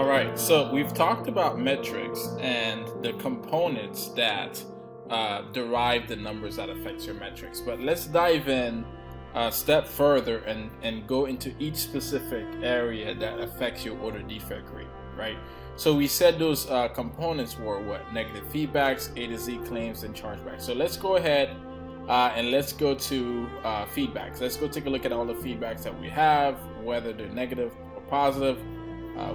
All right, so we've talked about metrics and the components that derive the numbers that affects your metrics. But let's dive in a step further and go into each specific area that affects your order defect rate, right? So we said those components were what? Negative feedbacks, A to Z claims, and chargebacks. So let's go ahead and let's go to feedbacks. Let's go take a look at all the feedbacks that we have, whether they're negative or positive.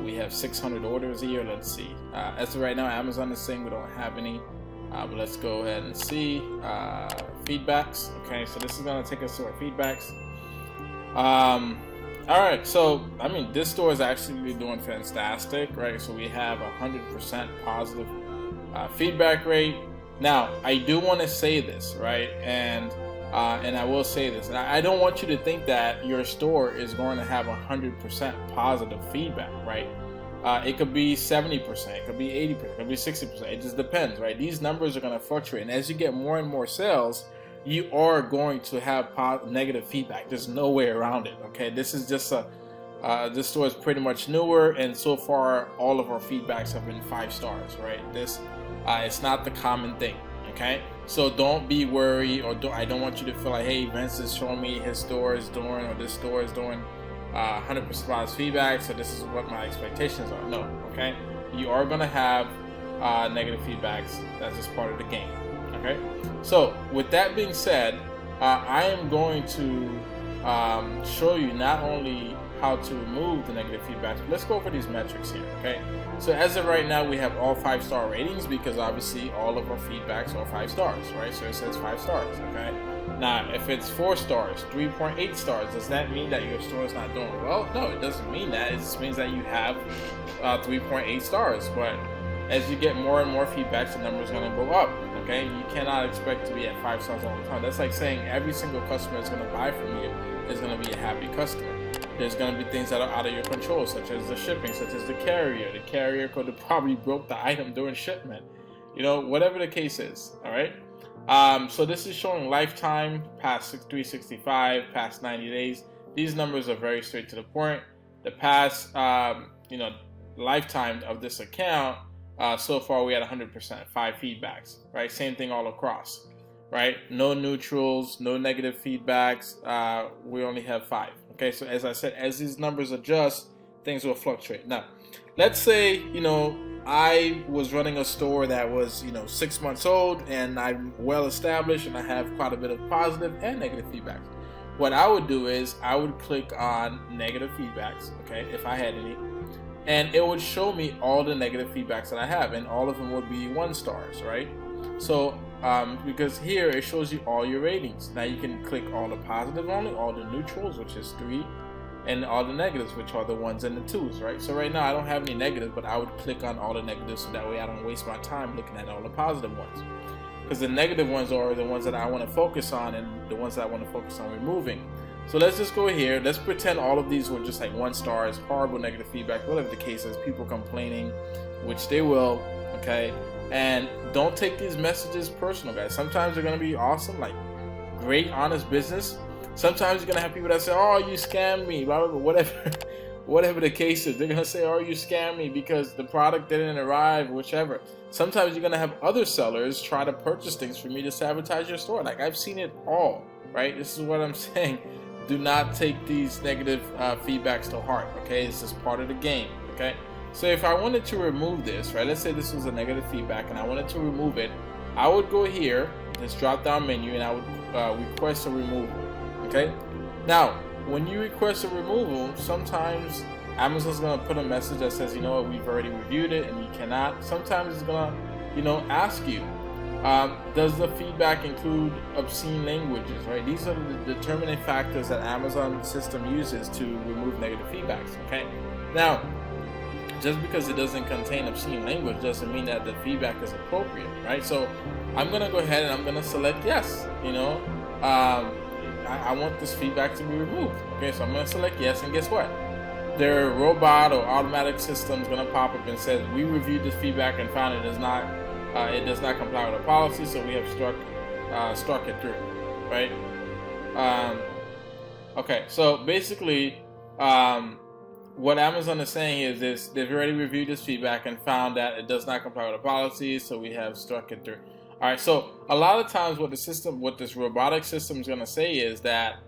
We have 600 orders here. Let's see. As of right now, Amazon is saying we don't have any, but let's go ahead and see feedbacks. Okay, so this is going to take us to our feedbacks. All right, so I mean, this store is actually doing fantastic, right? So we have 100% positive feedback rate. Now, I do want to say this, right? And I will say this. And I don't want you to think that your store is going to have 100% positive feedback, right? It could be 70%, it could be 80%, it could be 60%. It just depends, right? These numbers are going to fluctuate. And as you get more and more sales, you are going to have negative feedback. There's no way around it, okay? This is just this store is pretty much newer, and so far all of our feedbacks have been 5 stars, right? This it's not the common thing, okay? So don't be worried, or I don't want you to feel like, hey, Vince is showing me his store is doing, or this store is doing 100% positive feedback, so this is what my expectations are. No, okay? You are gonna have negative feedbacks. That's just part of the game, okay? So with that being said, I am going to show you not only how to remove the negative feedbacks, but let's go over these metrics here, okay? So as of right now, we have all 5-star ratings because obviously all of our feedbacks are 5 stars, right? So it says 5 stars, okay? Now, if it's 4 stars, 3.8 stars, does that mean that your store is not doing well? No, it doesn't mean that. It just means that you have 3.8 stars. But as you get more and more feedbacks, the number is going to go up, okay? You cannot expect to be at 5 stars all the time. That's like saying every single customer that's going to buy from you is going to be a happy customer. There's going to be things that are out of your control, such as the shipping, such as the carrier. The carrier could have probably broke the item during shipment. You know, whatever the case is, all right? So this is showing lifetime, past 365, past 90 days. These numbers are very straight to the point. The past, lifetime of this account, so far we had 100%, 5 feedbacks, right? Same thing all across, right? No neutrals, no negative feedbacks. We only have 5. Okay, so as I said, as these numbers adjust, things will fluctuate. Now, let's say, I was running a store that was, 6 months old, and I'm well established, and I have quite a bit of positive and negative feedbacks. What I would do is I would click on negative feedbacks, okay, if I had any, and it would show me all the negative feedbacks that I have, and all of them would be 1 stars, right? So because here it shows you all your ratings. Now you can click all the positive only, all the neutrals, which is 3, and all the negatives, which are the 1s and the 2s, right? So right now I don't have any negative, but I would click on all the negatives so that way I don't waste my time looking at all the positive ones. Because the negative ones are the ones that I want to focus on, and the ones that I want to focus on removing. So let's just go here. Let's pretend all of these were just like 1 stars, horrible negative feedback, whatever the case is, people complaining, which they will, okay? And don't take these messages personal, guys. Sometimes they're going to be awesome, like great, honest business. Sometimes you're going to have people that say, oh, you scammed me, blah, blah, blah, whatever the case is. They're going to say, oh, you scammed me because the product didn't arrive, whichever. Sometimes you're going to have other sellers try to purchase things from me to sabotage your store. Like, I've seen it all, right? This is what I'm saying. Do not take these negative feedbacks to heart, okay? It's just part of the game, okay? So if I wanted to remove this, right, let's say this was a negative feedback and I wanted to remove it, I would go here, this drop down menu, and I would request a removal, okay? Now, when you request a removal, sometimes Amazon's gonna put a message that says, you know what, we've already reviewed it and you cannot. Sometimes it's gonna, ask you, does the feedback include obscene languages, right? These are the determining factors that Amazon system uses to remove negative feedbacks, okay? Now, just because it doesn't contain obscene language doesn't mean that the feedback is appropriate, right? So I'm gonna go ahead and I'm gonna select yes. I want this feedback to be removed. Okay, so I'm gonna select yes, and guess what? Their robot or automatic system is gonna pop up and says we reviewed this feedback and found it does not comply with our policy, so we have struck it through, right? Okay, so basically what Amazon is saying is this: they've already reviewed this feedback and found that it does not comply with the policy, so we have struck it through. All right, so a lot of times what this robotic system is going to say is that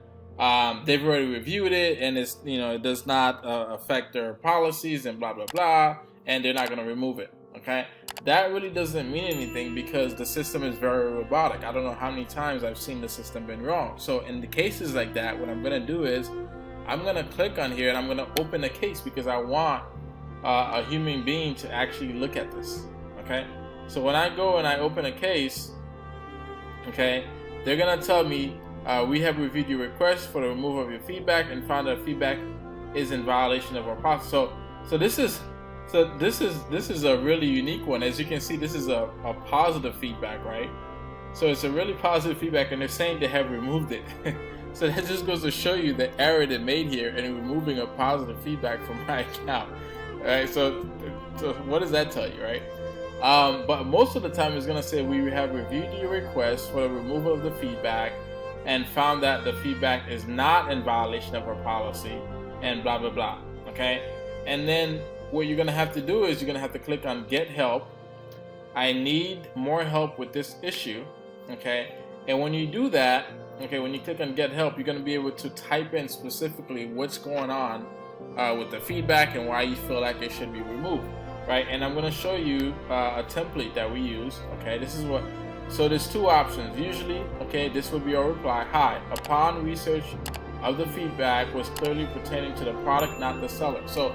they've already reviewed it, and it's, it does not affect their policies and blah blah blah, and they're not going to remove it. Okay, that really doesn't mean anything because the system is very robotic. I don't know how many times I've seen the system been wrong. So in the cases like that, what I'm going to do is I'm going to click on here and I'm going to open a case because I want a human being to actually look at this. Okay, so when I go and I open a case, okay, they're going to tell me we have reviewed your request for the removal of your feedback and found that feedback is in violation of our policy. So this is a really unique one. As you can see, this is a positive feedback, right? So it's a really positive feedback, and they're saying they have removed it. So that just goes to show you the error they made here in removing a positive feedback from my account. All right, so what does that tell you, right? But most of the time it's going to say we have reviewed your request for the removal of the feedback and found that the feedback is not in violation of our policy and blah blah blah. Okay, and then what you're going to have to do is you're going to have to click on Get Help. I need more help with this issue. Okay, and when you do that, okay, when you click on Get Help, you're going to be able to type in specifically what's going on with the feedback and why you feel like it should be removed, right? And I'm going to show you a template that we use. Okay, so there's two options. Usually, okay, this will be our reply. Hi, upon research of the feedback was clearly pertaining to the product, not the seller. So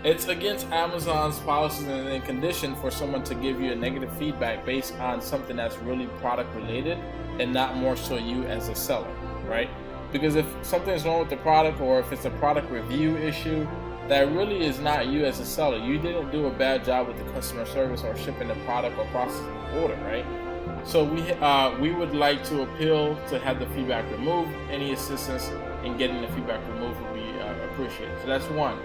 it's against Amazon's policies and condition for someone to give you a negative feedback based on something that's really product related and not more so you as a seller, right? Because if something's wrong with the product or if it's a product review issue, that really is not you as a seller. You didn't do a bad job with the customer service or shipping the product or processing the order, right? So we would like to appeal to have the feedback removed. Any assistance in getting the feedback removed would be appreciated. So that's one.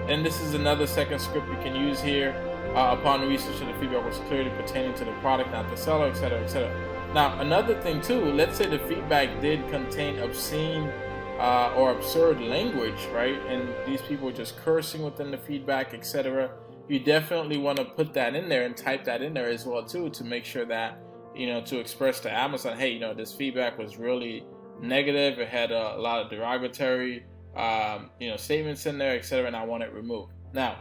And this is another second script you can use here. Upon research of the feedback was clearly pertaining to the product, not the seller, etc., etc. Now, another thing too, let's say the feedback did contain obscene or absurd language, right? And these people were just cursing within the feedback, etc. You definitely want to put that in there and type that in there as well too to make sure that, to express to Amazon, hey, this feedback was really negative. It had a lot of derogatory statements in there, etc., and I want it removed. Now,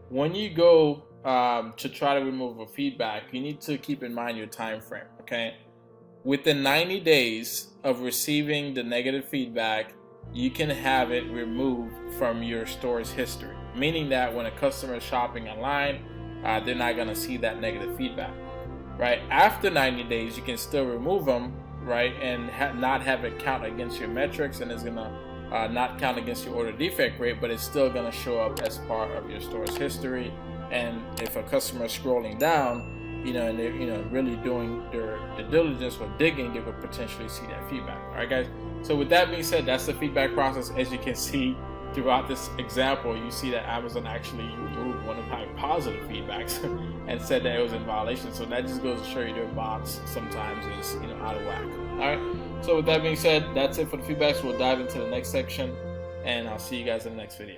when you go to try to remove a feedback, you need to keep in mind your time frame. Okay, within 90 days of receiving the negative feedback, you can have it removed from your store's history, meaning that when a customer is shopping online, they're not going to see that negative feedback. Right after 90 days, you can still remove them, right, and not have it count against your metrics, and it's gonna not count against your order defect rate, but it's still going to show up as part of your store's history. And if a customer is scrolling down, and they're really doing their diligence or digging, they could potentially see that feedback. All right, guys. So with that being said, that's the feedback process. As you can see throughout this example, you see that Amazon actually removed one of my positive feedbacks and said that it was in violation. So that just goes to show you their bots sometimes is out of whack. All right. So with that being said, that's it for the feedbacks. We'll dive into the next section, and I'll see you guys in the next video.